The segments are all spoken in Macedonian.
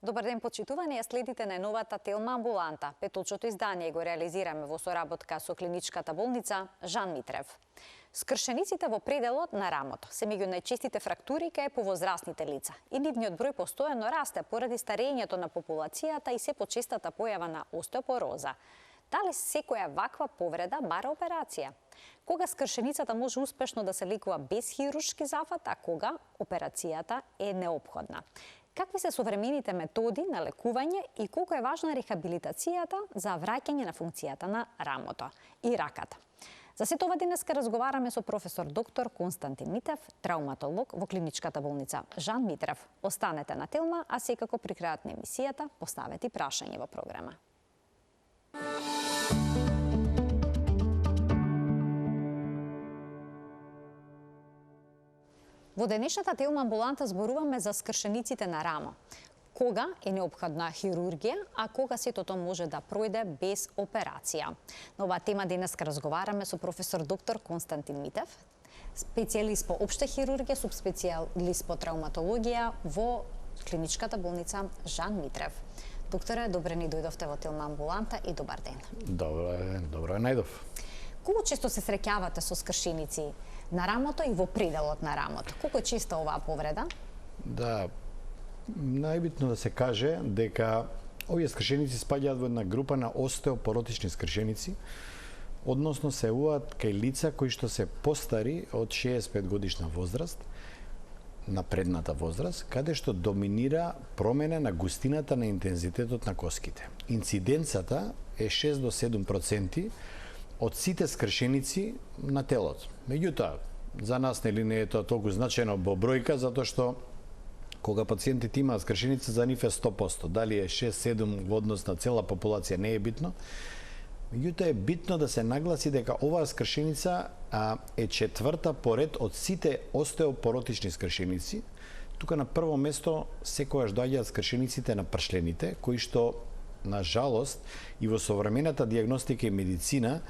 Добар ден, почитувани, ја следите најновата Телма амбуланта. Петолчото издание го реализираме во соработка со клиничката болница Жан Митрев. Скршениците во пределот на рамото се меѓу најчестите фрактури кај повозрасните лица и нивниот број постојано расте поради старењето на популацијата и се почестата појава на остеопороза. Дали секоја ваква повреда бара операција? Кога скршеницата може успешно да се лекува без хируршки зафат, а кога операцијата е неопходна? Какви се современите методи на лекување и колку е важна рехабилитацијата за враќање на функцијата на рамото и раката? За сето ова денеска разговараме со професор доктор Константин Митев, травматолог во клиничката болница Жан Митрев. Останете на Телма, а секако при крајот на емисијата поставете прашање во програма. Во денешната Телма амбуланта зборуваме за скршениците на рамо. Кога е неопходна хирургија, а кога сето тоа може да пројде без операција. На оваа тема денеска разговараме со професор доктор Константин Митев, специјалист по општа хирургија, субспецијалист по травматологија во клиничката болница Жан Митрев. Докторе, добре ни дојдовте во Телма амбуланта и добар ден. Добро најдов. Колку често се среќавате со скршеници на рамото и во пределот на рамото? Колку е честа оваа повреда? Да, најбитно да се каже дека овие скршеници спаѓаат во една група на остеопоротични скршеници, односно се јавуваат кај лица кои што се постари од 65 годишна возраст, напредната возраст, каде што доминира промена на густината на интензитетот на коските. Инциденцата е 6 до 7% од сите скршеници на телото. Меѓутоа, за нас не е тоа толку значајно во бројка, затоа што кога пациентите имаат скршеница, за нив е 100%. Дали е 6-7 во однос на цела популација не е битно. Меѓутоа е битно да се нагласи дека оваа скршеница е четврта поред од сите остеопоротични скршеници. Тука на прво место секогаш доаѓаат скршениците на пршлените, кои што на жалост и во современата дијагностика и медицина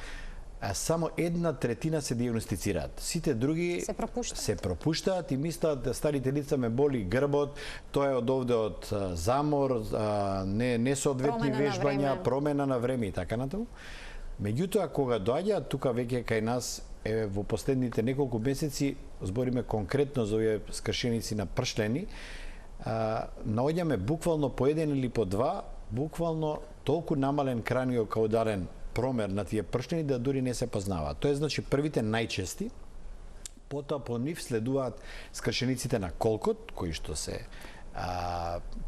само 1/3 се дијагностицираат. Сите други се пропуштаат и мислат да старите лица ме боли грбот, тоа е од овде од замор, несоодветни вежбања, промена на време и така натаму. Меѓутоа кога доаѓаат тука веќе кај нас во последните неколку месеци, збориме конкретно за овие скршеници на пршлени, наоѓаме буквално по еден или по два, буквално толку намален краниокаудален промер на тие пршлени да дури не се познаваат. Тоа е значи првите најчести, потоа по нив следуваат скршениците на колкот, кои што се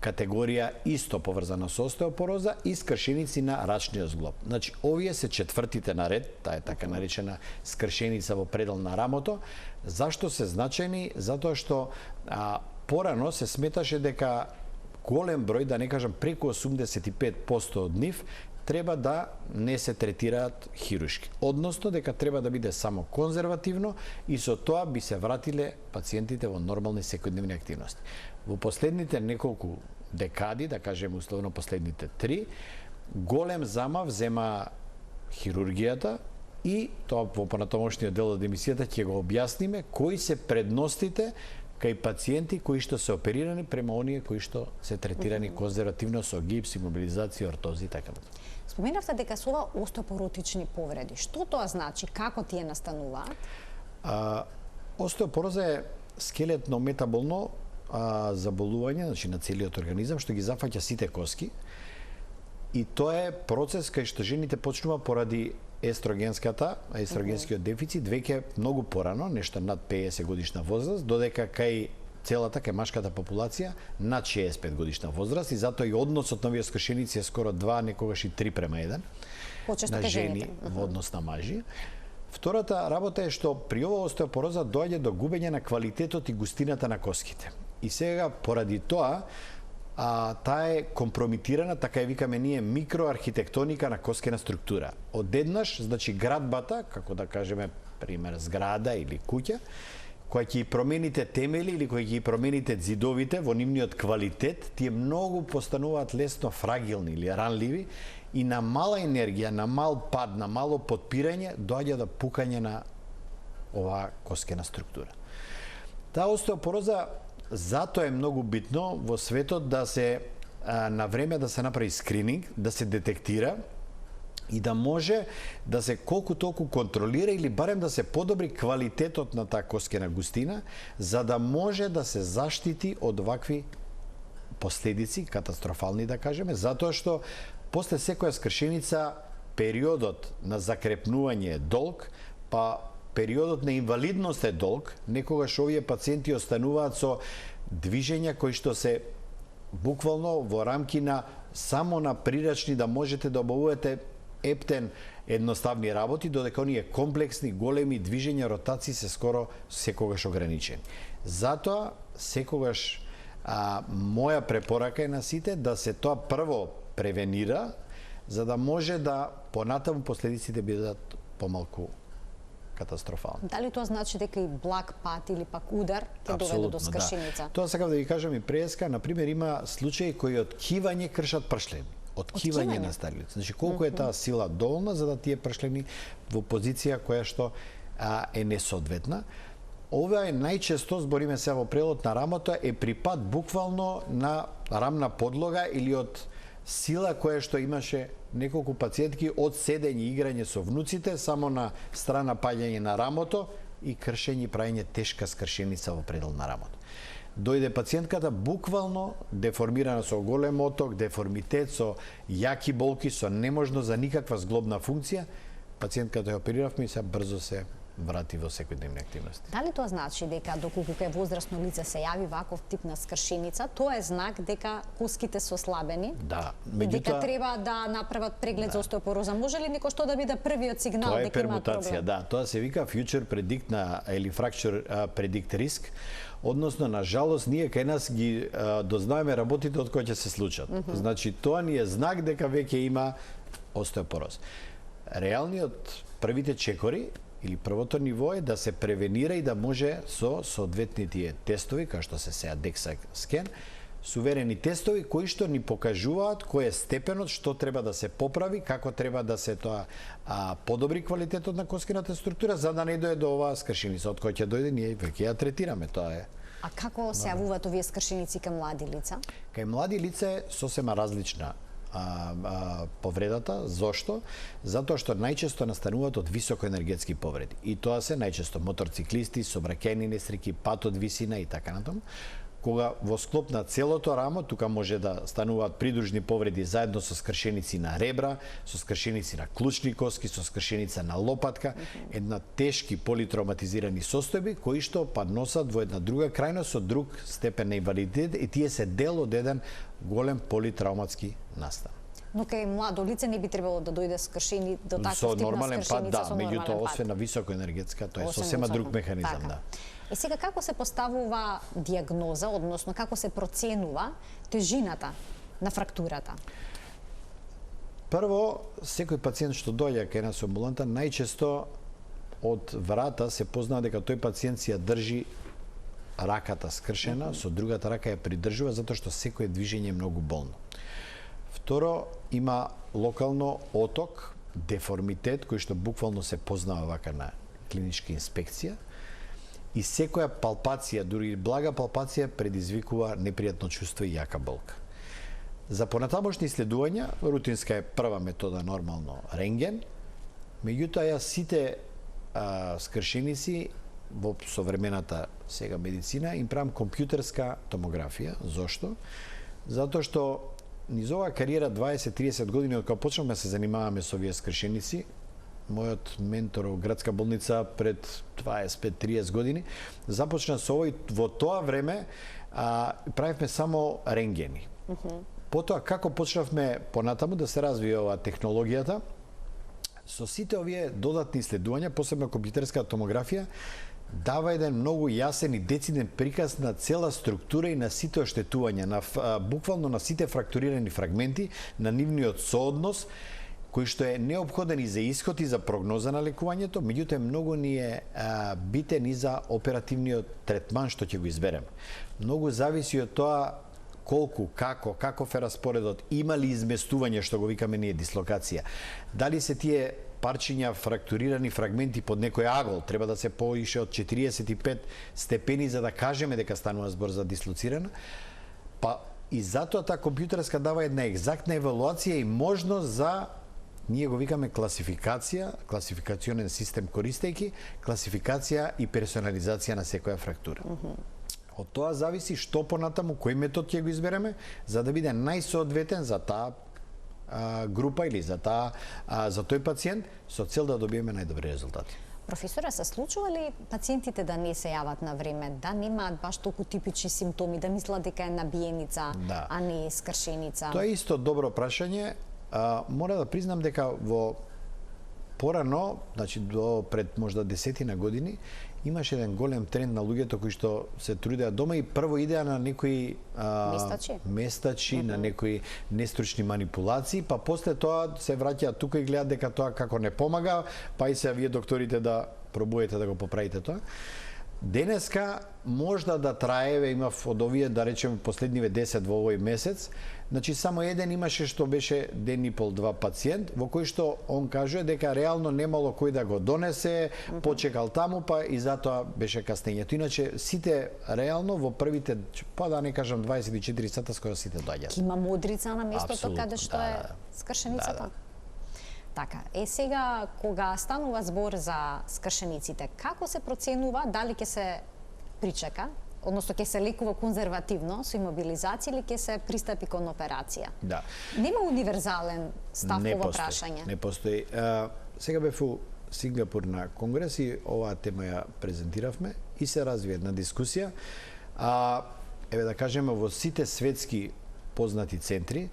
категорија исто поврзана со остеопороза и скршеници на рачниот зглоб. Значи овие се четвртите на ред, таа е така наречена скршеница во предел на рамото. Зашто се значајни? Затоа што порано се сметаше дека голем број, да не кажам преку 85% од нив, треба да не се третираат хируршки. Односно дека треба да биде само конзервативно и со тоа би се вратиле пациентите во нормални секојдневни активности. Во последните неколку декади, да кажем условно последните 3, голем замав зема хирургијата и тоа во понатомошниот дел од емисијата ќе го објасниме кои се предностите кај пациенти кои што се оперирани према оние кои што се третирани конзервативно со гипс, имобилизација, ортози и така натаму. Споменавте дека се ова остеопоротични повреди. Што тоа значи? Како тие настануваат? Остеопороза е скелетно метаболно заболување, значи на целиот организам, што ги зафаќа сите коски. И тоа е процес кај што жените почнува поради естрогенскиот дефицит веќе многу порано, нешто над 50 годишна возраст, додека кај целата кај машката популација над 65 годишна возраст и затоа и односот на овие скршеници е скоро 2, некогаш и 3:1 на жени во однос на мажи. Втората работа е што при оваа остеопороза доаѓа до губење на квалитетот и густината на коските. И сега поради тоа таа е компромитирана, така ја викаме ние, микроархитектоника на коскена структура. Одеднаш, значи градбата, како да кажеме, пример, зграда или куќа, која ќе ги промените темели или која ќе ги промените ѕидовите во нивниот квалитет, тие многу постануваат лесно фрагилни или ранливи и на мала енергија, на мал пад, на мало подпирање, доаѓа до пукање на оваа коскена структура. Таа остеопороза затоа е многу битно во светот да се на време да се направи скрининг, да се детектира и да може да се колку толку контролира или барем да се подобри квалитетот на таа коскена густина, за да може да се заштити од вакви последици, катастрофални да кажеме, затоа што после секоја скршеница периодот на закрепнување е долг, па периодот на инвалидност е долг, некогаш овие пациенти остануваат со движења кои што се буквално во рамки на само на прирачни да можете да обавувате ептен едноставни работи, додека оние комплексни, големи движења, ротации се скоро секогаш ограничени. Затоа, секогаш моја препорака е на сите да се тоа прво превенира, за да може да понатаму последиците бидат помалку катастрофални. Дали тоа значи дека и благ пат или пак удар ќе доведе до скршеница? Да. Тоа сакам да ви кажам и преска, например има случаи кои од кивање кршат пршлени. Од кивање на стариот. Значи колку е таа сила доволна за да тие пршлени во позиција која што е несоодветна. Ова е најчесто, збориме се во прелот на рамото, е припад буквално на рамна подлога или од сила која што имаше неколку пациентки од седење и играње со внуците, само на страна паѓање на рамото и кршење и праење тешка скршеница во предел на рамото. Дојде пациентката буквално деформирана со голем оток, деформитет, со јаки болки, со неможно за никаква зглобна функција. Пациентката ја опериравме и се брзо се врати во секојдневни активности. Дали тоа значи дека доколку кај возрасно лице се јави ваков тип на скршеница, тоа е знак дека коските се ослабени? Да, меѓутоа дека треба да направат преглед за остеопороза. Може ли некој што да биде првиот сигнал дека има проблем? Да, тоа се вика future predict на или fracture predict risk. Односно, на жалост, ние кај нас ги дознаваме работите од кои ќе се случат. Значи, тоа ни е знак дека веќе има остеопороз. Реалниот првите чекори или првото ниво е да се превенира и да може со соодветните тестови, како што се сеа DEXA скен, суверени тестови кои што ни покажуваат кој е степенот, што треба да се поправи, како треба да се тоа подобри квалитетот на коскената структура, за да не дојде до оваа скршеница, од која ќе дојде ние веќе ја третираме, тоа е. А како се јавуваат овие скршеници кај млади лица? Кај млади лица е сосема различна повредата. Зошто? Затоа што најчесто настануваат од високоенергетски повреди. И тоа се најчесто моторциклисти, сообраќајни несреќи, пат од висина и така натаму. Кога во склоп на целото рамо, тука може да стануваат придружни повреди заедно со скршеници на ребра, со скршеници на клучни коски, со скршеница на лопатка, една тешки политравматизирани состојби кои што па носат во една друга крајност со друг степен на инвалидитет и тие се дел од еден голем политравматски настан. Но кај младо лице не би требало да дојде скршени до таков тип на нормален пат, да, меѓутоа пат. освен на високоенергетска, тоа е сосема друг механизам, да. И сега како се поставува диагноза, односно како се проценува тежината на фрактурата? Прво, секој пациент што доаѓа кај нас амбуланта, најчесто од врата се познава дека тој пациент си ја држи раката скршена, со другата рака ја придржува затоа што секое движење е многу болно. Второ, има локално оток, деформитет кој што буквално се познава вака на клиничка инспекција. И секоја палпација, дури блага палпација, предизвикува непријатно чувство и јака болка. За понатамошни исследувања, рутинска е прва метода нормално рентген, меѓутоа ја сите скршеници во современата сега медицина им правам компјутерска томографија. Зошто? Затоа што низ оваа кариера 20-30 години од кога почнавме се занимаваме со овие скршеници, мојот ментор во градска болница пред 25-30 години започна со овој, во тоа време правевме само рентгени. Потоа како почнавме понатаму да се развие оваа технологијата, со сите овие додатни исследувања, посебно компјутерска томографија, дава еден многу јасен и дециден приказ на цела структура и на сите оштетувања, буквално на сите фрактурирани фрагменти, на нивниот сооднос, кој што е неопходен и за исход и за прогноза на лекувањето, меѓутоа многу ни е битен и за оперативниот третман што ќе го изберем. Многу зависи од тоа колку, како, каков е распоредот, има ли изместување што го викаме ние дислокација. Дали се тие парчиња фрактурирани фрагменти под некој агол треба да се поише од 45 степени за да кажеме дека станува збор за дислоцирана, па и затоа таа компјутерска дава една екзактна евалуација и можност за, ние го викаме класификација, класификационен систем користејќи, класификација и персонализација на секоја фрактура. Од тоа зависи што понатаму, кој метод ќе го избереме, за да биде најсоодветен за таа група или за тој пациент, со цел да добиеме најдобри резултати. Професоре, се случува ли пациентите да не се јават на време, да немаат баш толку типични симптоми, да мислат дека е набиеница, а не скршеница? Тоа е исто добро прашање. Мора да признам дека во порано, значи до пред можда 10 години, имаше еден голем тренд на луѓето кои што се трудеа дома и прво идеа на некои местачи, на некои нестручни манипулации, па после тоа се враќаат тука и гледаат дека тоа како не помага, па и се вие докторите да пробуете да го поправите тоа. Денеска можда да трае, имав од овие, да речеме, последниве 10 во овој месец, значи само еден имаше што беше ден и пол, два пациент, во кој што он кажува дека реално немало кој да го донесе, почекал таму, па и затоа беше каснењето. Иначе сите реално во првите, па да не кажам 24 сата, скоро сите доаѓаат. Има модрица на местото каде што е скршеницата? Така, сега, кога станува збор за скршениците, како се проценува дали ќе се причека, односно ќе се лекува конзервативно со имобилизација или ќе се пристапи кон операција? Да. Нема универзален став ова прашање? Не постои. Сега бев у Сингапур на конгрес и оваа тема ја презентиравме и се разви една дискусија. Еве да кажеме, во сите светски познати центри,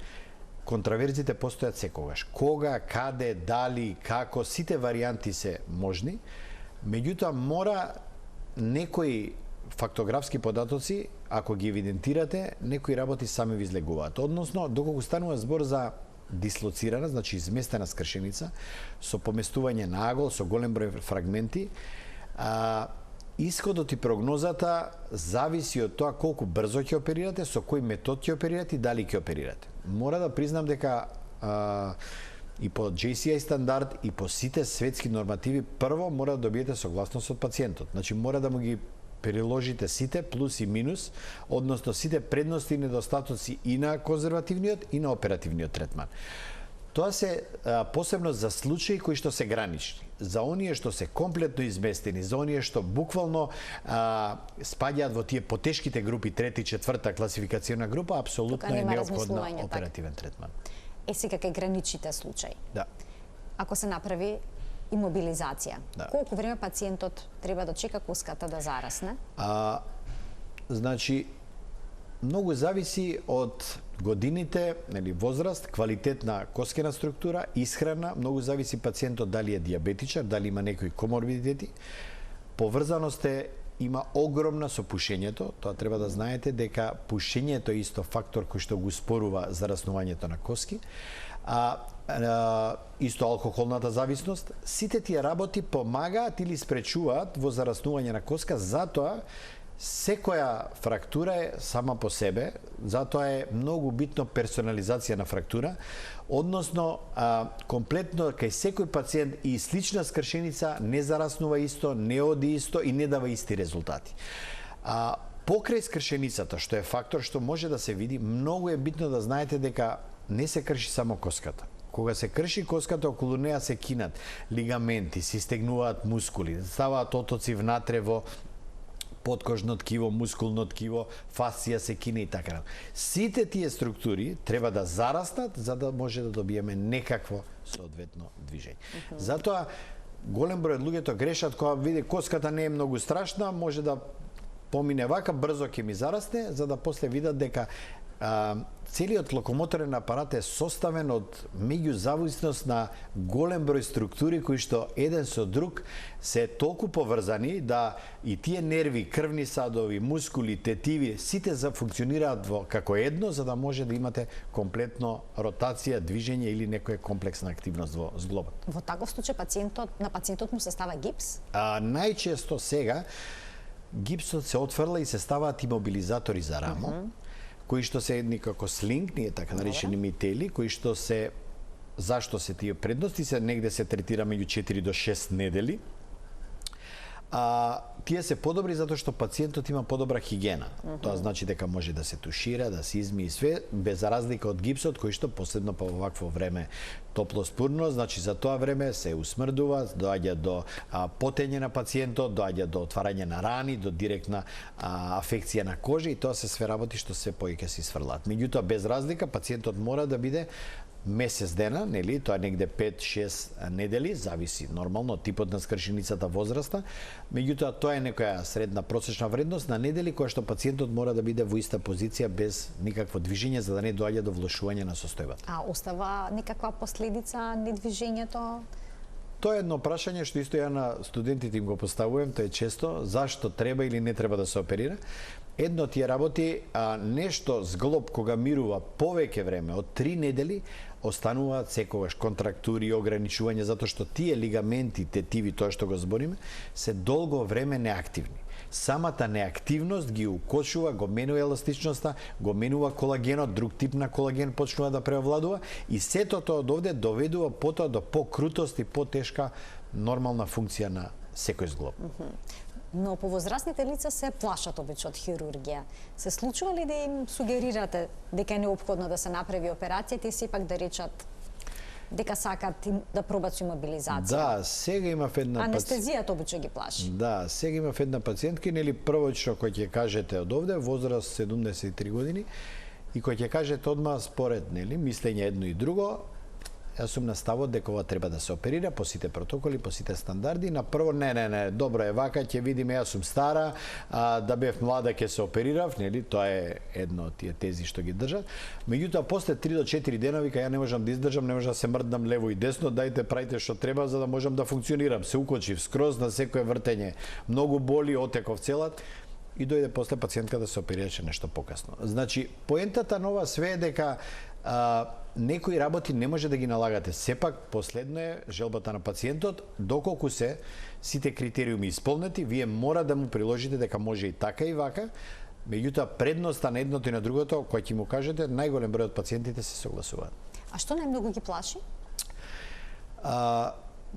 контраверзите постојат секогаш. Кога, каде, дали, како, сите варијанти се можни. Меѓутоа, мора некои фактографски податоци, ако ги евидентирате, некои работи сами ви излегуваат. Односно, доколку станува збор за дислоцирана, значи изместена скршеница, со поместување на агол, со голем број фрагменти, исходот и прогнозата зависи од тоа колку брзо ќе оперирате, со кој метод ќе оперирате и дали ќе оперирате. Мора да признам дека и по JCI стандард и по сите светски нормативи прво мора да добиете согласност од пациентот. Значи мора да му ги приложите сите плюс и минус, односно сите предности и недостатоци и на конзервативниот и на оперативниот третман. Тоа се посебно за случаи кои што се гранични. За оние што се комплетно изместени, за оние што буквално спаѓаат во тие потешките групи, трети, четврта класификациона група, апсолутно е неопходна оперативен третман. Сега кај граничните случаи. Да. Ако се направи имобилизација, колку време пациентот треба да чека коската да зарасне? Значи, многу зависи од годините, нели, возраст, квалитет на коскена структура, исхрана, многу зависи пациентот дали е диабетичар, дали има некои коморбидитети. Поврзаност има огромна со пушењето, тоа треба да знаете дека пушењето е исто фактор кој што го спорува зараснувањето на коски. Исто алкохолната зависност, сите тие работи помагаат или спречуваат во зараснување на коска, затоа секоја фрактура е сама по себе, затоа е многу битно персонализација на фрактура, односно комплетно кај секој пациент и слична скршеница не зараснува исто, не оди исто и не дава исти резултати. Покрај скршеницата, што е фактор што може да се види, многу е битно да знаете дека не се крши само коската. Кога се крши коската, околу неа се кинат лигаменти, се стегнуваат мускули, ставаат отоци внатре во подкожно ткиво, мускулно ткиво, фасција се кине и така. Сите тие структури треба да зараснат за да може да добиеме некакво соодветно движење. Затоа голем број од луѓето грешат кога види коската не е многу страшна, може да помине вака, брзо ќе ми зарасне, за да после видат дека целиот локомоторен апарат е составен од меѓузависност на голем број структури кои што еден со друг се толку поврзани да и тие нерви, крвни садови, мускули, тетиви, сите функционираат како едно за да може да имате комплетно ротација, движење или некоја комплексна активност во зглобот. Во таков случај на пациентот му се става гипс? Најчесто сега гипсот се отфрла и се ставаат имобилизатори за рамо, кои што се некако слинг, ние така наречени мители, кои што се, зашто се тие предности, се негде се третира меѓу 4 до 6 недели, тие се подобри затоа што пациентот има подобра хигиена. Тоа значи дека може да се тушира, да се изми и све, без разлика од гипсот кој што посебно по овакво време топло спурно, значи за тоа време се усмрдува, доаѓа до потење на пациентот, доаѓа до отварање на рани, до директна афекција на кожа и тоа се све работи што се повеќе се сврлат. Меѓутоа без разлика пациентот мора да биде месец дена, нели, тоа негде 5-6 недели, зависи нормално од типот на скршеницата, возраста. Меѓутоа тоа е некоја средна просечна вредност на недели која што пациентот мора да биде во иста позиција без никакво движење за да не доаѓа до влошување на состојбата. А остава никаква последица недвижењето? Тоа е едно прашање што исто ја на студентите им го поставувам, тоа е често, зашто треба или не треба да се оперира. Едно од тие работи, нешто зглоб кога мирува повеќе време од 3 недели, остануваат секогаш контрактури и ограничување затоа што тие лигаменти, тетиви, тоа што го збориме, се долго време неактивни. Самата неактивност ги укочува, го менува еластичноста, го менува колагенот, друг тип на колаген почнува да преовладува и сето тоа од овде доведува потоа до покрутост и потешка нормална функција на секој зглоб. Но повозрастните лица се плашат обично од хирургија. Се случува ли да им сугерирате дека е неопходно да се направи операцијата и сепак да речат дека сакат да пробат со имобилизација? Да, сега имав една анестезијата обично ги плаши. Да, сега имав една пациентка, нели првично кој ќе кажете од овде, возраст 73 години, и кој ќе кажете одма според, нели, мислење едно и друго, јас сум на ставот дека ова треба да се оперира по сите протоколи, по сите стандарди. На прво не, добро е вака, ќе видиме, јас сум стара, да бев млада ќе се оперирав, нели? Тоа е едно од тие тези што ги држат. Меѓутоа после 3 до 4 дена вика ја не можам да издржам, не можам да се мрдам лево и десно, дајте правите што треба за да можам да функционирам. Се укочив скроз на секое вртење. Многу боли, отеков целат. И дојде после пациентка да се оперираше нешто покасно. Значи, поентата на ова све е дека некои работи не може да ги налагате. Сепак, последно е желбата на пациентот, доколку се сите критериуми исполнети, вие мора да му приложите дека може и така и вака, меѓутоа предноста на едното и на другото, кој ќе му кажете, најголем број од пациентите се согласуваат. А што најмногу ги плаши?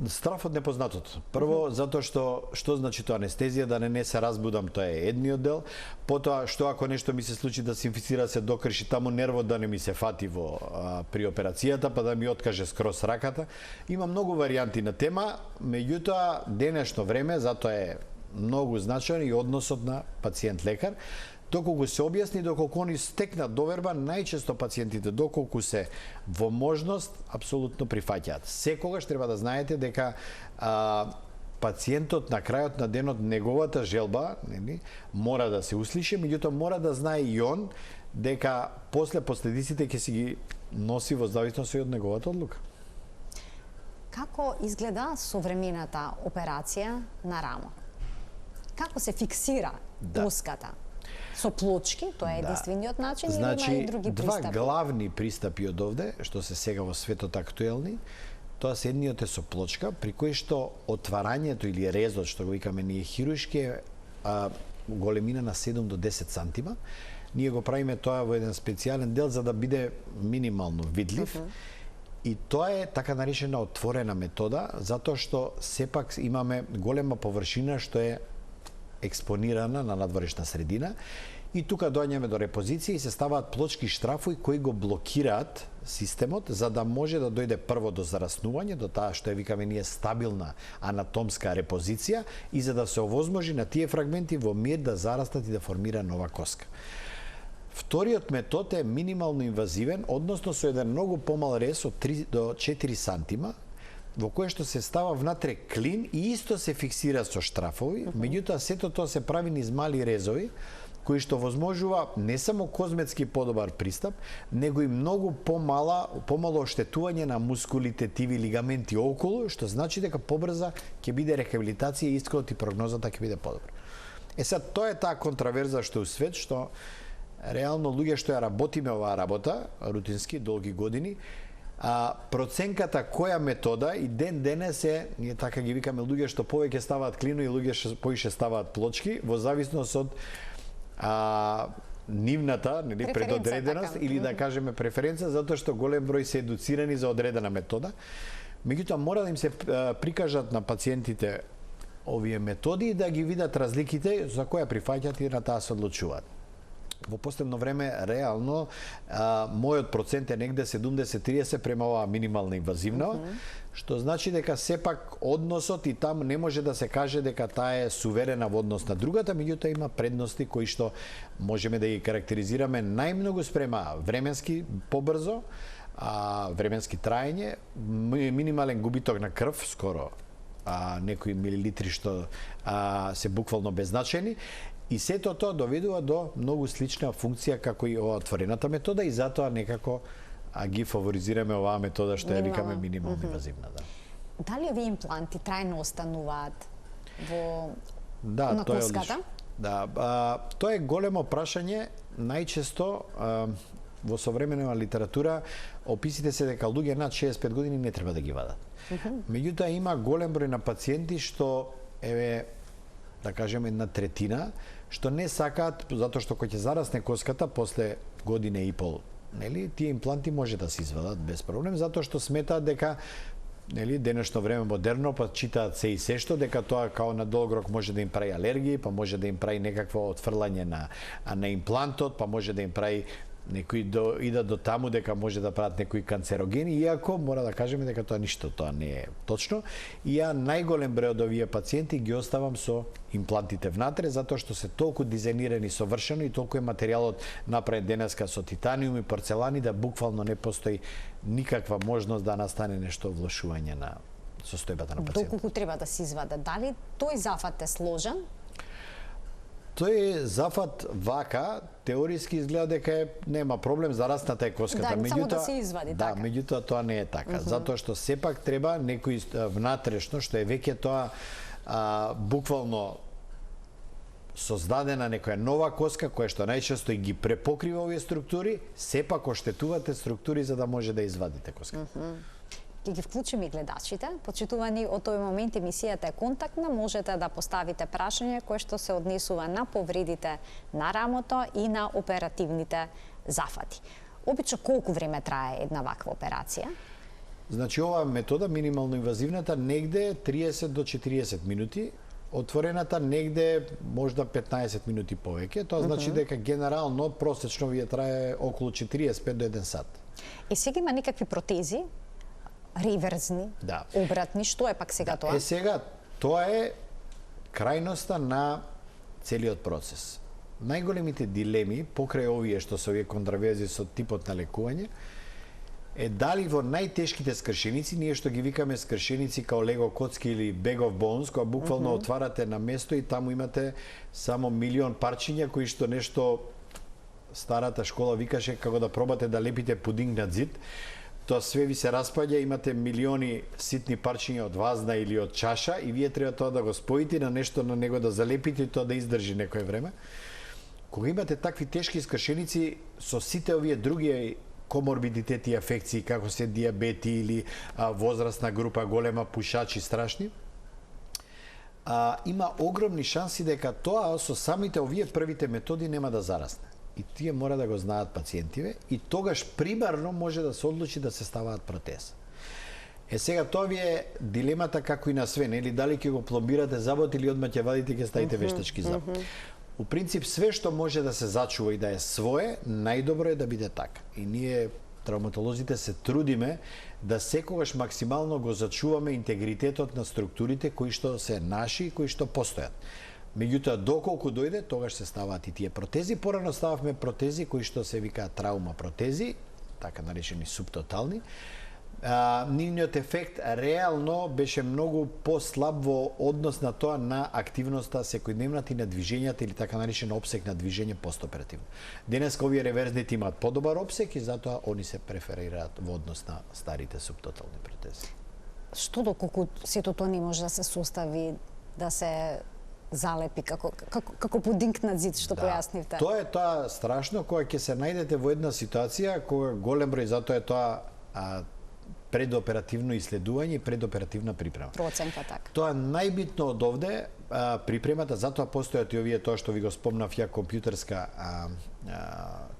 Страф од непознатото. Прво, затоа што значи тоа анестезија, да не се разбудам, тоа е едниот дел. Потоа, што ако нешто ми се случи да се инфицира, се докрши таму нервот да не ми се фати при операцијата, па да ми откаже скроз раката. Има многу варијанти на тема, меѓутоа денешно време, затоа е многу значаен и односот на пациент-лекар. Доколку се објасни, доколку они стекнат доверба, најчесто пациентите, доколку се во можност, апсолутно прифаќаат. Секогаш треба да знаете дека пациентот на крајот на денот неговата желба, нели, мора да се услише, меѓутоа мора да знае и он дека после последиците ќе си ги носи во зависност од неговата одлука. Како изгледа современата операција на рамо? Како се фиксира плоската? Со плочки, тоа е единствениот начин, значи, или има и други пристапи? Два главни пристапи од овде, што се сега во светот актуелни, тоа се едниот е со плочка, при кој што отварањето или резот, што го викаме ние хируршки, е големина на 7 до 10 сантима. Ние го правиме тоа во еден специјален дел за да биде минимално видлив. И тоа е така наречена отворена метода, затоа што сепак имаме голема површина што е експонирана на надворешна средина и тука доаѓаме до репозиција и се ставаат плочки штрафои кои го блокираат системот за да може да дојде прво до зараснување, до таа што е викаме ние стабилна анатомска репозиција и за да се овозможи на тие фрагменти во мир да зарастат и да формира нова коска. Вториот метод е минимално инвазивен, односно со еден многу помал рез од 3 до 4 сантима, во кое што се става внатре клин и исто се фиксира со штрафови, меѓутоа сето тоа се прави низ мали резови, кои што возможува не само козметски подобар пристап, него и многу помало оштетување на мускулите, тиви, лигаменти околу, што значи дека побрза ќе биде рехабилитација и исходот и прогнозата ќе биде подобра. Сад, тоа е таа контраверза што у свет, што реално луѓе што ја работиме оваа работа, рутински, долги години, проценката која метода и ден денес е, ние така ги викаме луѓе што повеќе ставаат клино и луѓе што поише ставаат плочки, во зависност од нивната, нели, предодреденост или да кажеме преференца, затоа што голем број се едуцирани за одредена метода. Меѓутоа мора да им се прикажат на пациентите овие методи и да ги видат разликите за која прифаќат и на таа се одлучуваат. Во последно време, реално, мојот процент е негде 70-30 према оваа минимална инвазивна, што значи дека сепак односот и там не може да се каже дека таа е суверена во однос на другата, меѓутоа има предности кои што можеме да ги карактеризираме најмногу спрема временски побрзо, временски траење, минимален губиток на крв, скоро некои милилитри што се буквално беззначени, и сето тоа доведува до многу слична функција како и оваа отворената метода и затоа некако ги фаворизираме оваа метода што ја викаме минимално инвазивна. Дали овие импланти трајно остануваат на коската? Тоа е големо прашање. Најчесто во современа литература описите се дека луѓе над 65 години не треба да ги вадат. Меѓутоа има голем број на пациенти што да кажеме една третина, што не сакаат, затоа што кога ќе зарасне коската после година и пол, нели, тие импланти може да се извадат без проблем, затоа што сметаат дека, нели, денешно време модерно, па читаат се и се што, дека тоа као на долг рок може да им прави алергии, па може да им прави некакво отфрлање на имплантот, па може да им прави некои идат до таму дека може да прават некои канцерогени, иако мора да кажеме дека тоа ништо, тоа не е точно. И ја најголем број од овие пациенти ги оставам со имплантите внатре, затоа што се толку дизајнирани совршено и толку е материјалот направен денеска со титаниум и порцелани да буквално не постои никаква можност да настане нешто влошување на состојбата на пациентот. Доколку треба да се изваде, дали тој зафат е сложен? Тој зафат вака, теориски изгледа дека нема проблем, зарасната е коската. Да, само да се извади, така. Меѓутоа тоа не е така, затоа што сепак треба некој внатрешно, што е веќе тоа буквално создадена некоја нова коска, која што најчесто и ги препокрива овие структури, сепак оштетувате структури за да може да извадите коската. Ќе ги вклучиме и гледачите. Почитувани, од тој момент емисијата е контактна, можете да поставите прашање кое што се однесува на повредите на рамото и на оперативните зафати. Обично колку време трае една ваква операција? Значи оваа метода, минимално инвазивната, негде 30 до 40 минути, отворената негде можда 15 минути повеќе, тоа значи дека генерално просечно вие трае околу 45 до 1 сат. И сега има некакви протези, реверзни, обратни, што е пак сега тоа? Сега, тоа е крајноста на целиот процес. Најголемите дилеми покрај овие што се овие контраверзи со типот на лекување е дали во најтешките скршеници, ние што ги викаме скршеници као лего коцки или bag of bones, која буквално отварате на место и таму имате само милион парчиња кои што нешто старата школа викаше како да пробате да лепите пудинг на зид. Тоа све ви се распаѓа, имате милиони ситни парчиња од вазна или од чаша и вие треба тоа да го споите на нешто на него да залепите и тоа да издржи некое време. Кога имате такви тешки скршеници со сите овие други коморбидитети и афекции, како се диабети или возрастна група, голема пушачи страшни, има огромни шанси дека тоа со самите овие првите методи нема да зарасне. И тие мора да го знаат пациентиве и тогаш примарно може да се одлучи да се ставаат протези. Сега тоа ви е дилемата како и на све, нели, дали ќе го пломбирате забот или одма ќе вадите ќе ставите вештачки заб. У принцип све што може да се зачува и да е свое, најдобро е да биде така. И ние травматолозите се трудиме да секогаш максимално го зачуваме интегритетот на структурите кои што се наши и кои што постојат. Меѓутоа, доколку дојде, тогаш се ставаат и тие протези. Порано стававме протези кои што се викаат траума протези, така наречени субтотални. Нивниот ефект реално беше многу послаб во однос на тоа на активноста секојдневната и на движењата или така наречен опсек на движење постоперативно. Денеска овие реверзните имаат подобар опсек и затоа они се преферираат во однос на старите субтотални протези. Што доколку сето тоа не може да се состави, да се залепи како пудинг на зид, што појаснивте? Тоа е тоа страшно кога ќе се најдете во една ситуација кога голем број, затоа е тоа предоперативно иследување и предоперативна припрема. Проценка така. Тоа најбитно од овде припремата, затоа постојат и овие тоа што ви го спомнав ја компјутерска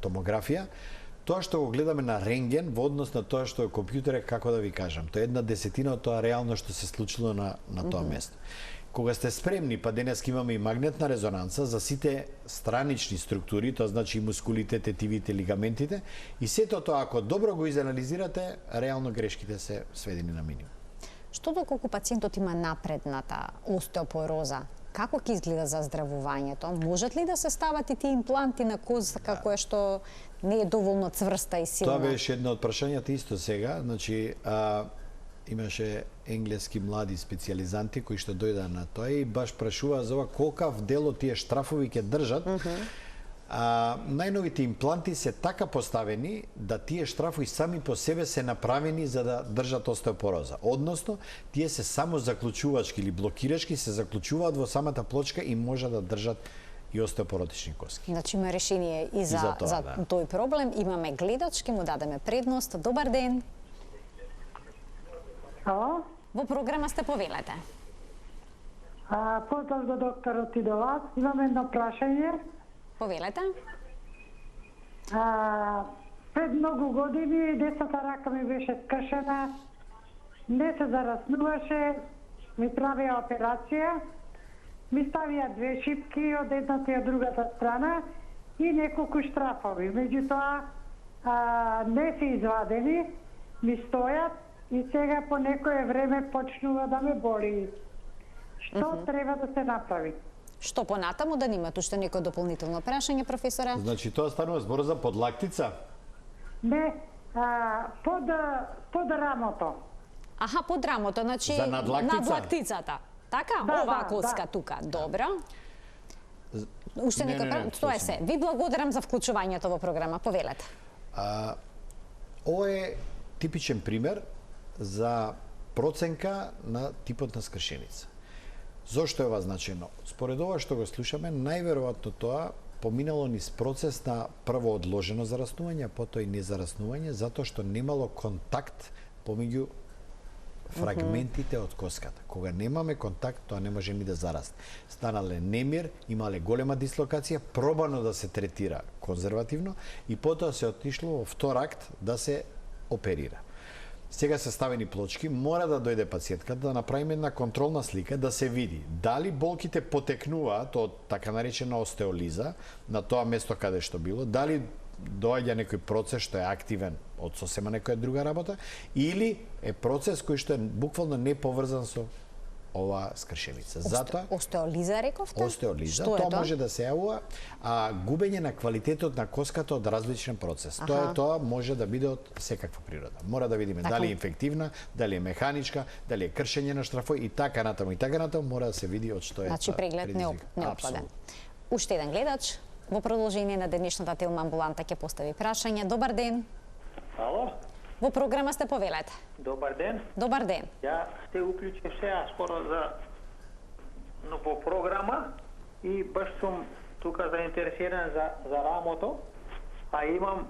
томографија. Тоа што го гледаме на рентген во однос на тоа што е компјутер, како да ви кажам, тоа е 1/10 од тоа реално што се случило на тоа место. Кога сте спремни, па денес имаме и магнетна резонанца за сите странични структури, тоа значи и мускулите, тетивите, лигаментите, и сето тоа, ако добро го изанализирате, реално грешките се сведени на минимум. Што доколку пациентот има напредната остеопороза, како ќе изгледа за здравувањето? Можат ли да се стават и тие импланти на коска која што не е доволно цврста и силна? Тоа беше едно од прашањата исто сега, значи имаше енглески млади специјализанти кои што дојдаа на тоа и баш прашуваа за ова колкав дел од тие штрафови ќе држат. Најновите импланти се така поставени да тие штрафови сами по себе се направени за да држат остеопороза. Односно, тие се само заклучувачки или блокирачки се заклучуваат во самата плочка и може да држат и остеопоротични коски. Значи има решение и за тој проблем. Имаме гледач, ќе му дадеме предност. Добар ден. Ало? Во програма сте, повелете. Поздрав до докторот и до вас. Имам едно прашање. Повелете. Пред многу години десната рака ми беше скршена, не се зараснуваше, ми правија операција, ми ставија 2 шипки од едната и од другата страна и неколку штрафови. Меѓутоа, не се извадени, ми стојат и сега по некое време почнува да ме боли. Што треба да се направи? Што понатаму, да немате уште некој дополнително прашање, професоре? Значи тоа станува збор за подлактица? Не, под рамото. Аха, под рамото, значи За надлактица? надлактицата. Така? Да, Оваа да, коска да. тука. Добро. Уште Не, некој не, прашање? Тоа е се. Ви благодарам за вклучувањето во програма. Повелете. Ова е типичен пример за проценка на типот на скршеница. Зошто е ова значено? Според ова што го слушаме, најверојатно тоа поминало низ процес на прво одложено зараснување, а потоа и незараснување, затоа што немало контакт помеѓу фрагментите од коската. Кога немаме контакт, тоа не може ни да зарасне. Станале немир, имале голема дислокација, пробано да се третира конзервативно и потоа се отишло во втор акт да се оперира. Сега се ставени плочки, мора да дојде пациентката да направиме една контролна слика, да се види дали болките потекнуваат од така наречена остеолиза на тоа место каде што било, дали доаѓа некој процес што е активен од сосема некоја друга работа, или е процес кој што е буквално неповрзан со оваа скршеница. Затоа Остеолиза рековте? Остеолиза, Што е тоа може да се јавува губење на квалитетот на коската од различен процес. Тоа може да биде од секаква природа. Мора да видиме дали е инфективна, дали е механичка, дали е кршење на штрафој и така натаму мора да се види од што е. Значи преглед неопходен. Уште еден гледач. Во продолжение на денешната телма амбуланта ќе постави прашање. Добар ден. Ало? Во програма сте, повелете. Добар ден. Добар ден. Ја се уклучив сега скоро во програма и баш сум тука заинтересиран за рамото, а имам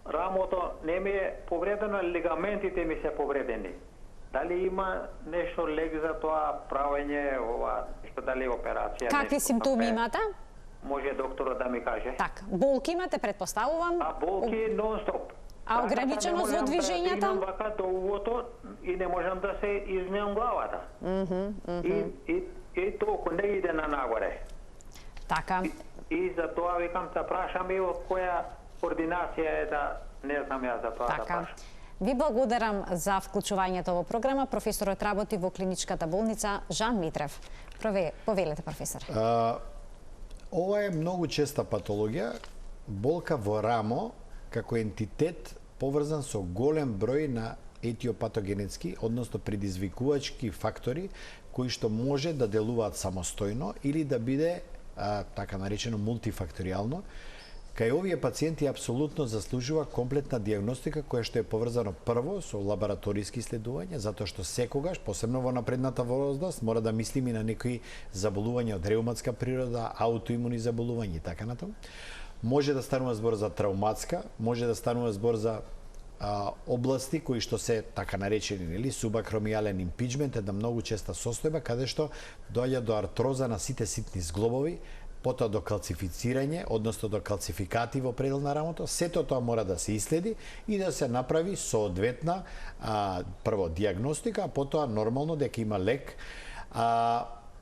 рамото не ми е повредено, лигаментите ми се повредени. Дали има нешто лек за тоа правење, ова, што дали операција? Какви симптоми имате? Може докторот да ми каже. Така, болки имате, предпоставувам. Болки нон-стоп. А ограниченост во движењата? Не можам да вака до увото и не можам да се измеам главата. И толку не иде на нагоре. Така. И за тоа викам да прашам и од која координација е да не знам ја за тоа да прашам. Ви благодарам за вклучувањето во програма. Професорот работи во клиничката болница Жан Митрев. Повелете, професор. Ова е многу честа патологија, болка во рамо како ентитет поврзан со голем број на етиопатогенетски, односно предизвикувачки фактори кои што може да делуваат самостојно или да биде така наречено мултифакторијално. Кај овие пациенти апсолутно заслужува комплетна диагностика која што е поврзано прво со лабораториски исследувања, затоа што секогаш, посебно во напредната возраст, мора да мислиме на некои заболувања од реуматска природа, аутоимуни заболувања и така натаму. Може да станува збор за травматска, може да станува збор за области кои што се така наречени, нели, субакромијален импичмент, една многу честа состојба каде што доаѓа до артроза на сите ситни зглобови, потоа до калцифицирање, односно до калцификати во предел на рамото. Сето тоа мора да се иследи и да се направи соодветна прво диагностика, а потоа нормално дека има лек.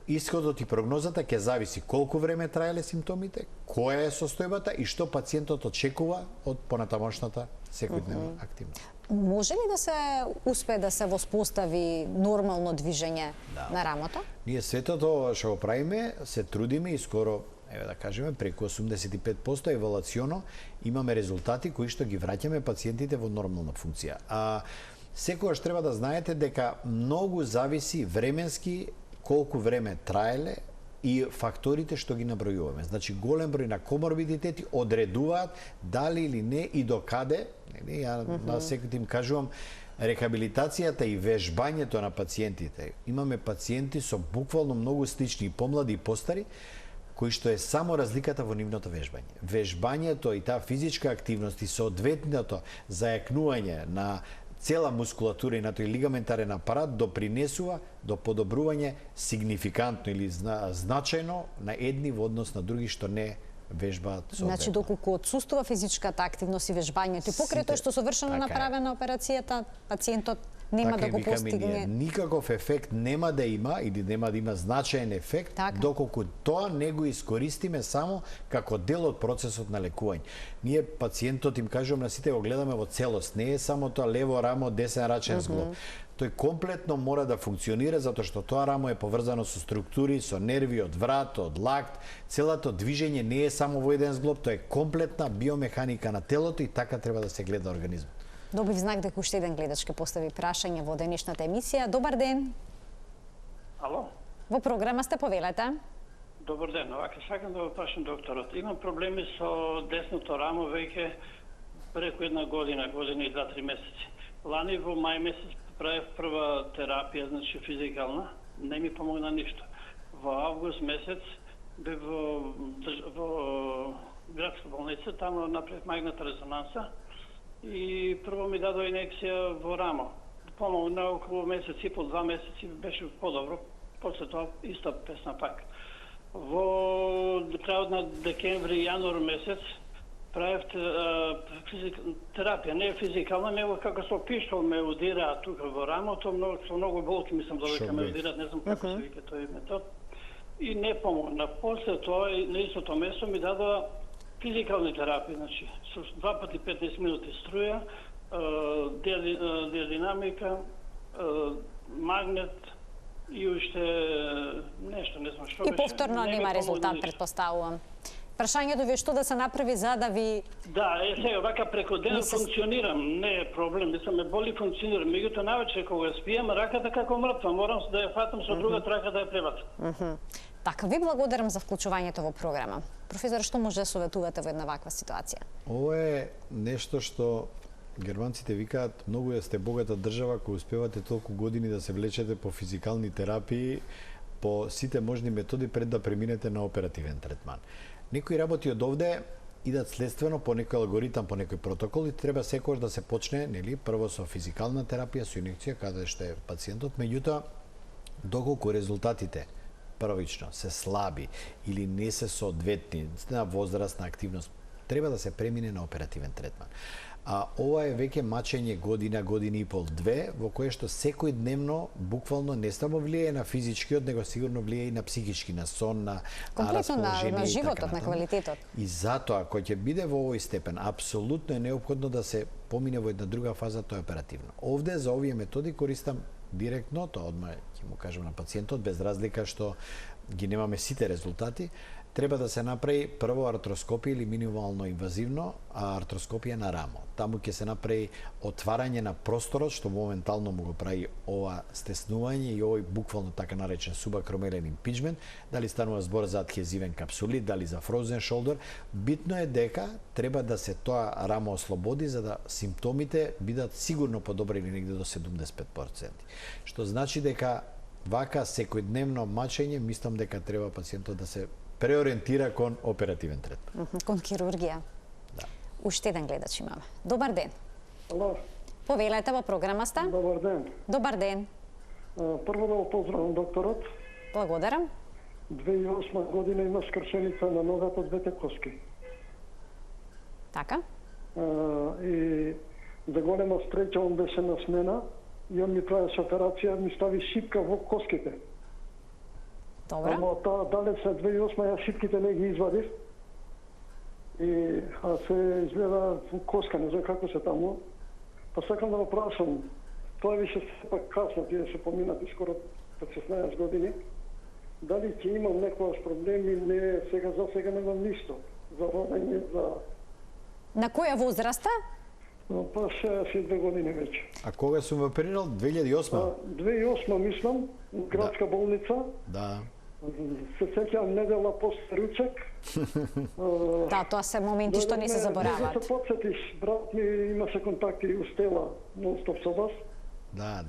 исходот и прогнозата ќе зависи колку време траеле симптомите, која е состојбата и што пациентот очекува од понатамошната секојдневна активност. Може ли да се успее да се воспостави нормално движење на рамото? Ние сето тоа што го правиме, се трудиме и скоро, еве да кажеме, преку 85% евалуационо имаме резултати кои што ги враќаме пациентите во нормална функција. А секогаш треба да знаете дека многу зависи временски колку време траеле и факторите што ги набројуваме. Значи, голем број на коморбидитети одредуваат дали или не и до каде, ја на секој им кажувам, рехабилитацијата и вежбањето на пациентите. Имаме пациенти со буквално многу слични и помлади и постари, кои што е само разликата во нивното вежбање. Вежбањето и таа физичка активност и соодветното зајакнување на цела мускулатура и на тој лигаментарен апарат допринесува до подобрување сигнификантно или значајно на едни во однос на други што не вежбаат соодветно. Значи, доколку отсуствува физичката активност и вежбањето и покрај тоа што совршено направена операцијата, пациентот нема да го постигне. Никаков ефект нема да има или нема да има значаен ефект доколку тоа не го искористиме само како дел од процесот на лекување. Ние пациентот им кажувам на сите го гледаме во целост, не е само тоа лево рамо, десен рачен зглоб. Тој комплетно мора да функционира затоа што тоа рамо е поврзано со структури, со нерви од врат, од лакт. Целото движење не е само во еден зглоб, тоа е комплетна биомеханика на телото и така треба да се гледа организмот. Добив знак дека уште еден гледач ќе постави прашање во денешната емисија. Добар ден. Ало? Во програма сте, повелете. Добар ден. Вака сакам да го прашам докторот. Имам проблеми со десното рамо веќе преку една година и 2-3 месеци. Лани во мај месец правев прва терапија, значи физикална, не ми помогна ништо. Во август месец бев во градска болница, таму направив магнетна резонанса и прво ми дадо инекција во рамо. Помогна околу месец и пол, 2 месеци беше подобро, после тоа иста песна пак. Во крајот на декември, јануар месец правев терапија, не физикална, него како со пиштол ме удираат тука во рамото, со многу болки мислам дека ме удираат, не знам како се вика тој метод. И не помогна. После тоа на истото место ми дадоа физикални терапии, значи со 2 пати 15 минути струја, диадинамика, магнет и уште нешто, не знам што беше. И повторно нема резултат, претпоставувам. Прашањето ви е што да се направи за да ви... Да, сега вака преку ден функционирам, не е проблем, мислам ме боли функционирам. Меѓутоа навечер кога спијам, раката како мртва, морам да ја фатам со другата рака да ја пребацам. Така, ви благодарам за вклучувањето во програма. Професор, што може да советувате во една ваква ситуација? Ова е нешто што германците викаат, многу сте богата држава кој успевате толку години да се влечете по физикални терапии, по сите можни методи пред да преминете на оперативен третман. Некои работи од овде идат следствено по некој алгоритам, по некој протокол и треба секогаш да се почне, нели, прво со физикална терапија, со инекција, каде што е пациентот, меѓутоа доколку резултатите првично се слаби или не се соодветни на возраст, на активност, треба да се премине на оперативен третман. А ова е веќе мачење година, година и пол, 2, во кое што секој дневно буквално не само влијае на физичкиот, него сигурно влијае и на психички, на сон, на расположение на животот, на квалитетот. И затоа, кој ќе биде во овој степен, апсолутно е неопходно да се помине во една друга фаза, тоа е оперативно. Овде за овие методи користам директно, тоа одма ќе му кажам на пациентот, без разлика што ги немаме сите резултати, треба да се направи прво артроскопија или минимално инвазивно, а артроскопија на рамо. Таму ќе се направи отварање на просторот, што моментално му го прави ова стеснување и овој буквално така наречен субакромелен импичмент, дали станува збор за адхезивен капсулит, дали за frozen shoulder. Битно е дека треба да се тоа рамо ослободи за да симптомите бидат сигурно подобрени негде до 75%. Што значи дека вака секојдневно мачење, мислам дека треба пациентот да се преориентира кон оперативен третман. Кон хирургија. Да. Уште еден гледач имаме. Добар ден. Ало. Повелете, во програма сте. Добар ден. Добар ден. Прво да го поздравам докторот. Благодарам. 2008 година има скршеница на ногата, двете коски. Така. И за голема среќа он беше на смена и он ми правеше операција, ми стави шипка во коските. Добро. Ама таа далеца 2008 ја шипките не ги извадив. И се изгледа коска, не знам како се таму. Па сакам да го прашам, тоа више сепак касно, тие се поминати скоро 16 години. Дали ќе имам некојаш проблеми? Не, за сега немам ништо. За родење, за... На која возраста? Па 62 години веќе. А кога сум оперирал? 2008? 2008 мислам, градска болница. Да. Се сеќавам недела после ручек. Да, тоа се моменти што не се забораваат. Не се подсетиш, брат ми имаше контакти устела нон-стоп со вас. Да.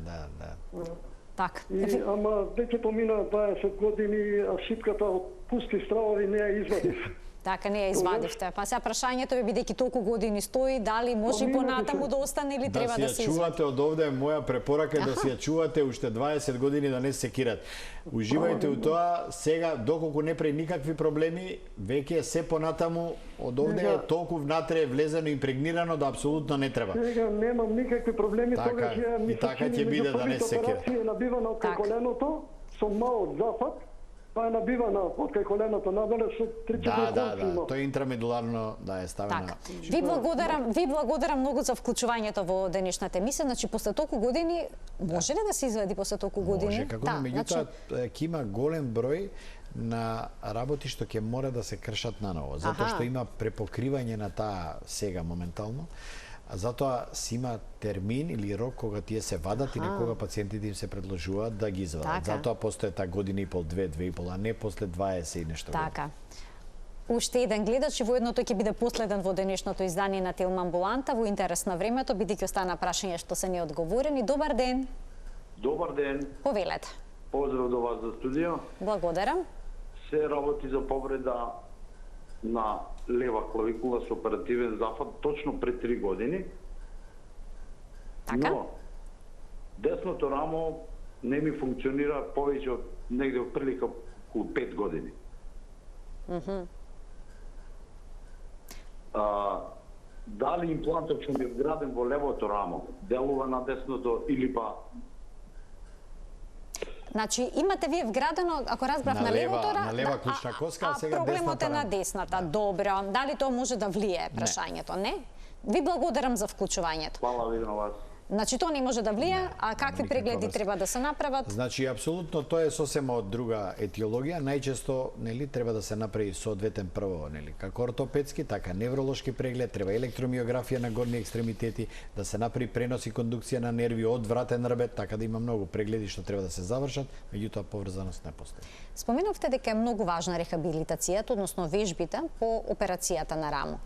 Так. Ама веќе помина 20 години, а шипката од пусти стравови не ја извадив. Така не ја извадивте. Па сега прашањето е, бидејќи толку години стои, дали може и понатаму да остане или треба да се ја извади? чувате од овде, моја препорака е да си ја чувате уште 20 години да не се секират. Уживајте у тоа, сега доколку не прави никакви проблеми, веќе се понатаму од овде е толку внатре влезено и импрегнирано да апсолутно не треба. Сега немам никакви проблеми, Така, и така ќе биде да не се секира. Операција е набивана од кај коленото, со мал зафат. Па е набивана од кај коленото надоле со 3-4 Да, тоа е интрамедуларно да е ставено. Така. Ви благодарам многу за вклучувањето во денешната емисија. Значи после толку години може ли да се извади после толку години? Може, како не, меѓутоа ќе има голем број на работи што ќе мора да се кршат наново, затоа што има препокривање на таа сега моментално. Затоа си има термин или рок кога тие се вадат и некога пациентите им се предложуваат да ги извадат. Затоа постои таа година и пол, 2,5, а не после 20 и нешто. Така. Уште еден гледач и воедно тој ќе биде последен во денешното издание на Телма амбуланта во интерес на времето, бидејќи остана прашања што се неодговорени. Добар ден. Добар ден. Повелете. Поздрав до вас за студио. Благодарам. Се работи за повреда на лева клавикула со оперативен зафат точно пред 3 години. Така? Но десното рамо не ми функционира повеќе од негде од прилика околу 5 години. Дали имплантот што ми е вграден во левото рамо делува на десното или па... Значи, имате вие вградено, ако разбрав, на левото рамо... На лева клучна коска, а сега проблемот е на рамо. десната. Добро. Дали тоа може да влие прашањето? Не? Ви благодарам за вклучувањето. Фала ви на вас. Значи, тоа не може да влие, а какви прегледи треба да се направат? Значи, апсолутно тоа е сосема од друга етиологија. Најчесто, нели, треба да се направи соодветен прво, нели, како ортопедски, така невролошки преглед, треба електромиографија на горни екстремитети, да се направи пренос и кондукција на нерви од вратен рбет, така да има многу прегледи што треба да се завршат, меѓутоа поврзаност не постои. Споменавте дека е многу важна рехабилитацијата, односно вежбите по операцијата на рамо.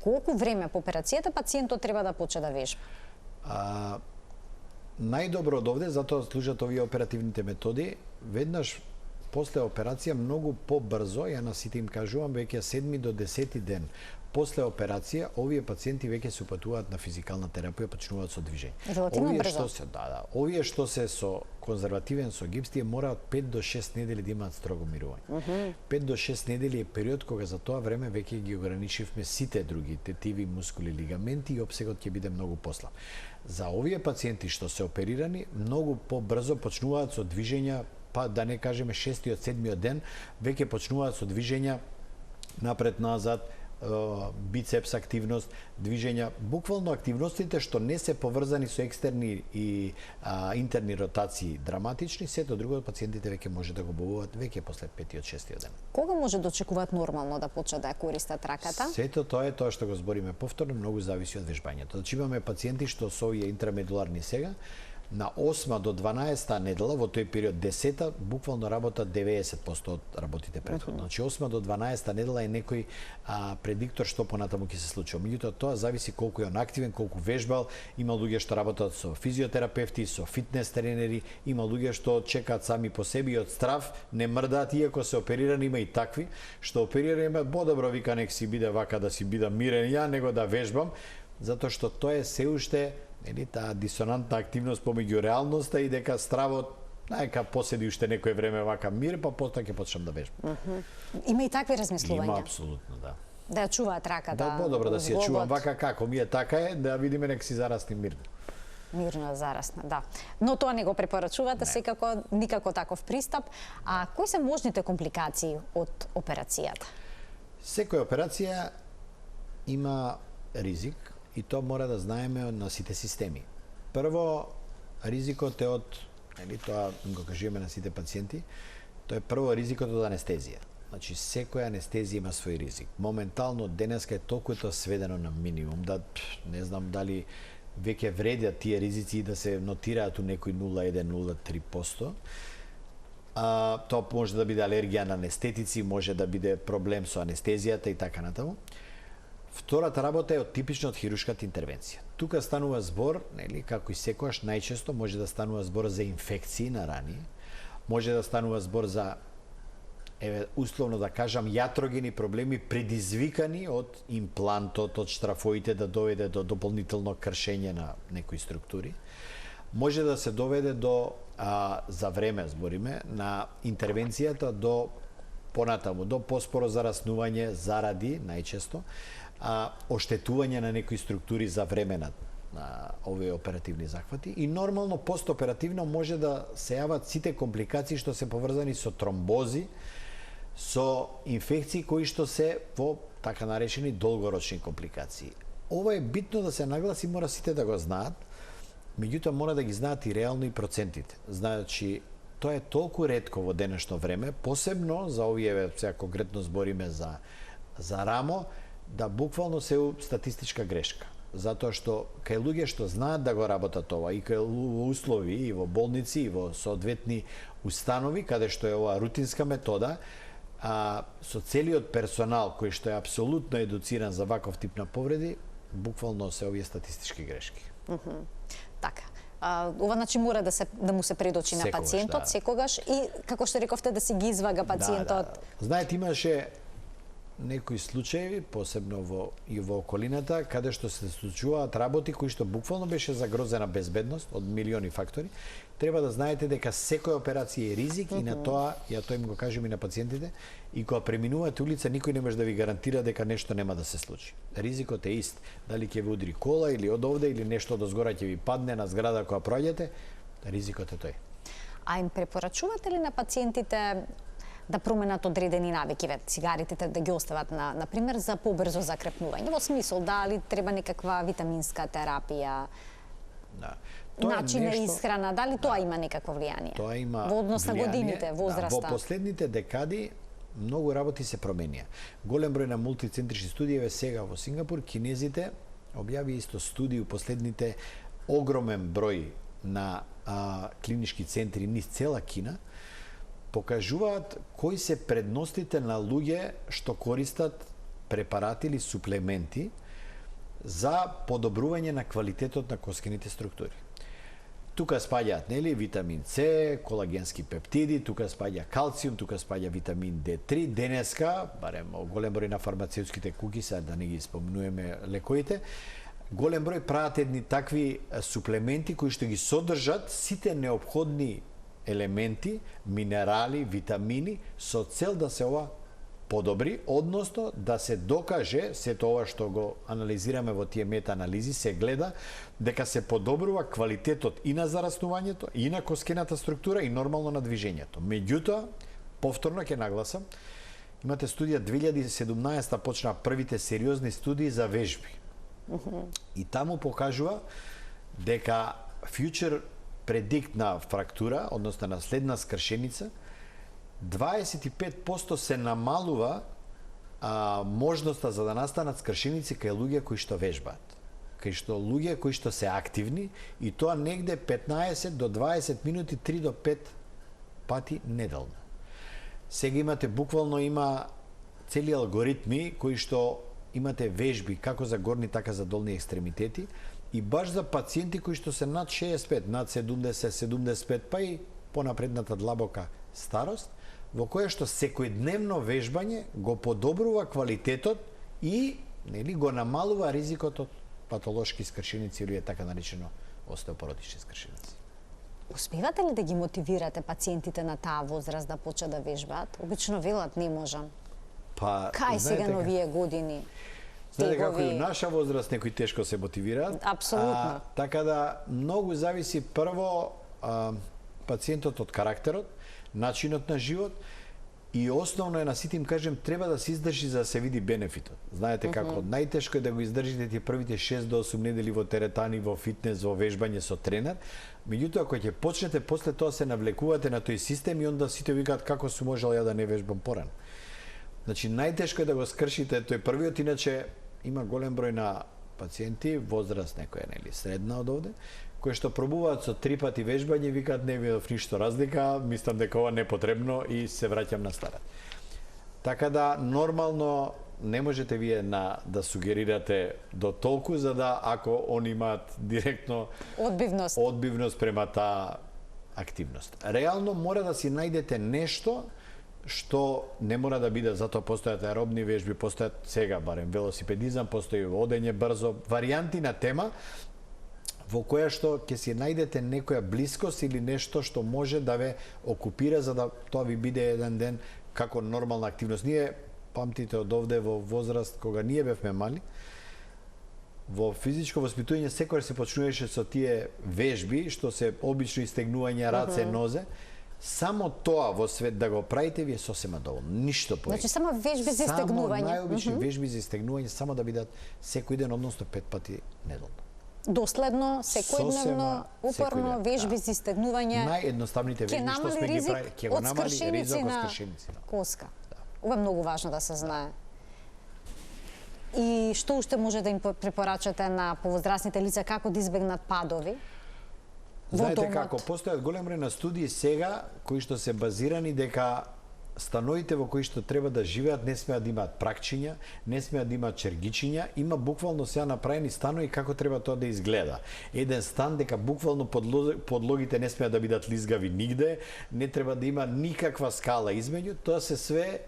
Колку време по операцијата пациентот треба да почне да вежба? Најдобро од овде, затоа служат овие оперативните методи, веднаш после операција многу побрзо, ја на сите им кажувам, веќе 7 до 10 ден после операција, овие пациенти веќе се упатуваат на физикална терапија, почнуваат со движење. Релативно брзо. Овие што се со конзервативен со гипс, тие мораат 5 до 6 недели да имаат строго мирување. 5 до 6 недели е период кога за тоа време веќе ги ограничивме сите други тетиви, мускули, лигаменти и опсегот ќе биде многу послаб. За овие пациенти што се оперирани, многу побрзо почнуваат со движења, па да не кажеме 6-тиот, 7-тиот ден, веќе почнуваат со движења напред-назад, бицепс активност, движења, буквално активностите што не се поврзани со екстерни и интерни ротации драматични, сето друго пациентите веќе може да го обуват веќе после 5-6 ден. Кога може да очекуваат нормално да почнат да ја користат раката? Сето тоа е тоа што го збориме повторно, многу зависи од вежбањето. Значи имаме пациенти што со овие интрамедуларни сега, на 8 до 12 недела, во тој период 10-та, буквално работат 90% од работите претходно. Значи 8 до 12 недела е некој предиктор што понатаму ќе се случи. Меѓутоа тоа зависи колку е он активен, колку вежбал. Има луѓе што работат со физиотерапевти, со фитнес тренери, има луѓе што чекаат сами по себе и од страв не мрдаат, иако се оперирани, има и такви што оперирани имаат подобро, вика нек си биде вака да си бидам мирен ја, него да вежбам, затоа што тоа е се уште таа дисонантна активност помеѓу реалноста и дека стравот нека поседи уште некое време вака мир, па потоа ќе почнам да вежбам. Има и такви размислувања. Има апсолутно, да. Да ја чуваат раката. Да, подобро да си ја чувам вака како ми е, така е, да видиме нека си зарасти мирно. Мирно зарасна, да. Но тоа не го препорачувате, секако никако таков пристап. А кои се можните компликации од операцијата? Секоја операција има ризик и тоа мора да знаеме на сите системи. Прво, ризикот е од, тоа го кажуваме на сите пациенти, тоа е прво ризикот од анестезија. Значи, секоја анестезија има свој ризик. Моментално, денеска е толку тоа сведено на минимум, да не знам дали веќе вредат тие ризици да се нотираат у некој 0,1-0,3%. Тоа може да биде алергија на анестетици, може да биде проблем со анестезијата и така натаму. Втората работа е од типично од хируршката интервенција. Тука станува збор, како и секогаш, најчесто може да станува збор за инфекции на рани, може да станува збор за условно да кажам јатрогени проблеми предизвикани од имплантот, од штрафоите да доведе до дополнително кршење на некои структури. Може да се доведе до за време збориме на интервенцијата до понатаму, до поспоро зараснување заради најчесто оштетување на некои структури за време на овие оперативни захвати и нормално постоперативно може да се јават сите компликации што се поврзани со тромбози, со инфекции кои што се во така наречени долгорочни компликации. Ова е битно да се нагласи, мора сите да го знаат, меѓутоа мора да ги знаат и реално и процентите. Значи, тоа е толку ретко во денешно време, посебно за овие, сега конкретно збориме за рамо, да буквално се статистичка грешка. Затоа што кај луѓе што знаат да го работат ова и кај услови и во болници и во соодветни установи каде што е ова рутинска метода, со целиот персонал кој што е апсолутно едуциран за ваков тип на повреди, буквално се овие статистички грешки. Така. Ова значи мора да му се предочи на пациентот секогаш и како што рековте да си ги извага пациентот. Знаете, имаше некои случаи, посебно во околината, каде што се случуваат работи кои што буквално беше загрозена безбедност од милиони фактори. Треба да знаете дека секоја операција е ризик и на тоа, тоа им го кажем и на пациентите, и кога преминувате улица, никој не може да ви гарантира дека нешто нема да се случи. Ризикот е ист. Дали ќе ви удри кола или од овде или нешто од озгора ќе ви падне на зграда која проаѓате, ризикот е тој. А им препорачувате ли на пациентите да променат одредени навики, цигарите да ги остават на пример за побрзо закрепнување, во смисол дали треба некаква витаминска терапија, начин на исхрана, дали тоа има некакво влијание? Тоа има во однос на годините, возраста. Во последните декади многу работи се променија. Голем број на мултицентрични студии сега во Сингапур, кинезите објави исто студии у последните огромен број на клинички центри низ цела Кина, покажуваат кои се предностите на луѓе што користат препарати или суплементи за подобрување на квалитетот на коскените структури. Тука спаѓаат, витамин С, колагенски пептиди, тука спаѓа калциум, тука спаѓа витамин D3. Денеска, барем голем број на фармацеутските куки, сега да не ги спомнуваме лекоите, голем број прават едни такви суплементи кои што ги содржат сите неопходни елементи, минерали, витамини, со цел да се ова подобри, односно да се докаже, сето ова што го анализираме во тие мета-анализи, се гледа дека се подобрува квалитетот и на зараснувањето, и на коскената структура, и нормално на движењето. Меѓутоа, повторно ќе нагласам, имате студија 2017 почна првите сериозни студии за вежби. И таму покажува дека future предикт на фрактура, односно на следна скршеница, 25% се намалува можноста за да настанат скршеници кај луѓе кои што вежбаат. Кај луѓе кои што се активни и тоа негде 15 до 20 минути, 3 до 5 пати неделно. Сега имате, буквално има цели алгоритми кои што имате вежби како за горни, така за долни екстремитети и баш за пациенти кои што се над 65, над 70, 75, па и понапредната длабока старост, во која што секојдневно вежбање го подобрува квалитетот и го намалува ризикот од патолошки скршеници или така наречено остеопоротични скршеници. Успевате ли да ги мотивирате пациентите на таа возраст да почнат да вежбаат? Обично велат не можам. Кај сега на овие години? Знаете како и у наша возраст некои тешко се мотивираат. Апсолутно. Така да многу зависи прво пациентот од карактерот, начинот на живот и основно е на сите им кажем треба да се издржи за да се види бенефитот. Знаете како најтешко е да го издржите тие првите 6 до 8 недели во теретани, во фитнес, во вежбање со тренер. Меѓутоа кога ќе почнете после тоа се навлекувате на тој систем и онда сите викаат како сум можел ја да не вежбам порано. Значи најтешко е да го скршите тој првиот, иначе има голем број на пациенти, возраст некоја нели средна од овде, кои што пробуваат со 3 пати вежбање, викаат не видов ништо разлика, мислам дека ова не потребно и се враќам на старат. Така да нормално не можете вие да сугерирате до толку за да ако они имаат директно одбивност према таа активност. Реално мора да си најдете нешто што не мора да биде, затоа постојат аеробни вежби, постојат сега барем велосипедизам, постои одење брзо, варијанти на тема во која што ќе си најдете некоја блискост или нешто што може да ве окупира за да тоа ви биде еден ден како нормална активност. Ние памтите од овде во возраст кога ние бевме мали, во физичко воспитување секогаш се почнуваше со тие вежби што се обично истегнување раце, нозе. Само тоа во свет да го правите ви е сосема доволно, ништо повеќе. Значи само вежби за истегнување. Само најобични вежби за истегнување, само да бидат секој ден, односно 5 пати неделно. Доследно, секојдневно, упорно вежби за истегнување. Наједноставните вежби што сме ги правили, ќе го намали ризик од скршеници. Коска. Ова е многу важно да се знае. И што уште може да им препорачате на повозрастните лица како да избегнат падови? Знаете како, постојат голем број на студии сега кои што се базирани дека становите во кои што треба да живеат не смеат да имаат пракчиња, не смеат да имаат чергичиња, има буквално сега направени станови како треба тоа да изгледа. Еден стан дека буквално подлогите не смеат да бидат лизгави нигде, не треба да има никаква скала измеѓу, тоа се све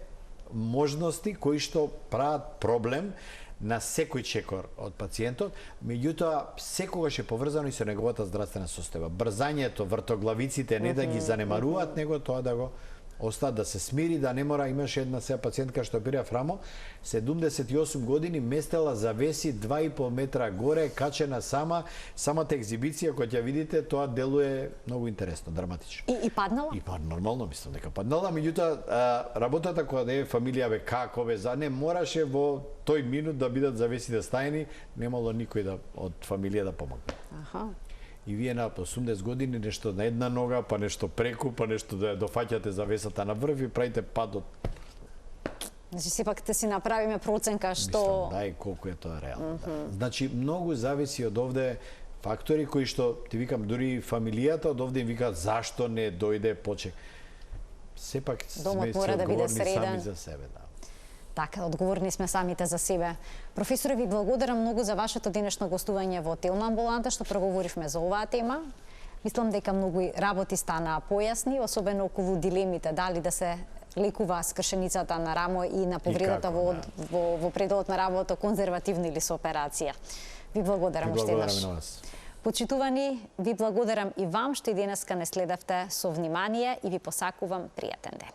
можности кои што прават проблем на секој чекор од пациентот, меѓутоа секогаш е поврзано и со неговата здравствена состојба. Брзањето, вртоглавиците не да ги занемаруваат, него тоа да го остат, да се смири, да не мора. Имаше една сега пациентка што оперирав рамо, 78 години, местела завеси 2,5 метра горе, качена самата екзибиција која ќе видите, тоа делува многу интересно, драматично. И паднала? И нормално, мислам дека паднала, меѓутоа работата која да е фамилија бе како бе за не мораше во тој минут да бидат завесите стајни, немало никој од фамилија да помогне. Аха. И вие на 80 години нешто на една нога, па нешто преку, па нешто да дофаќате завесата на врв и правите падот. Значи сепак те си направиме проценка што... Мислам, дај колку е тоа реално. Значи многу зависи од овде фактори кои што ти викам дури фамилијата од овде им викаат зашто не дојде почек. Сепак домот мора да биде среден сами за себе, да. Така, одговорни сме самите за себе. Професоре, ви благодарам многу за вашето денешно гостување во Телна амбуланта, што проговоривме за оваа тема. Мислам дека многу работи стана појасни, особено околу дилемите, дали да се лекува скршеницата на рамо и на повредата во пределот на рамото конзервативно или со операција. Ви благодарам уште еднаш. Почитувани, ви благодарам и вам што и денеска не следевте со внимание и ви посакувам пријатен ден.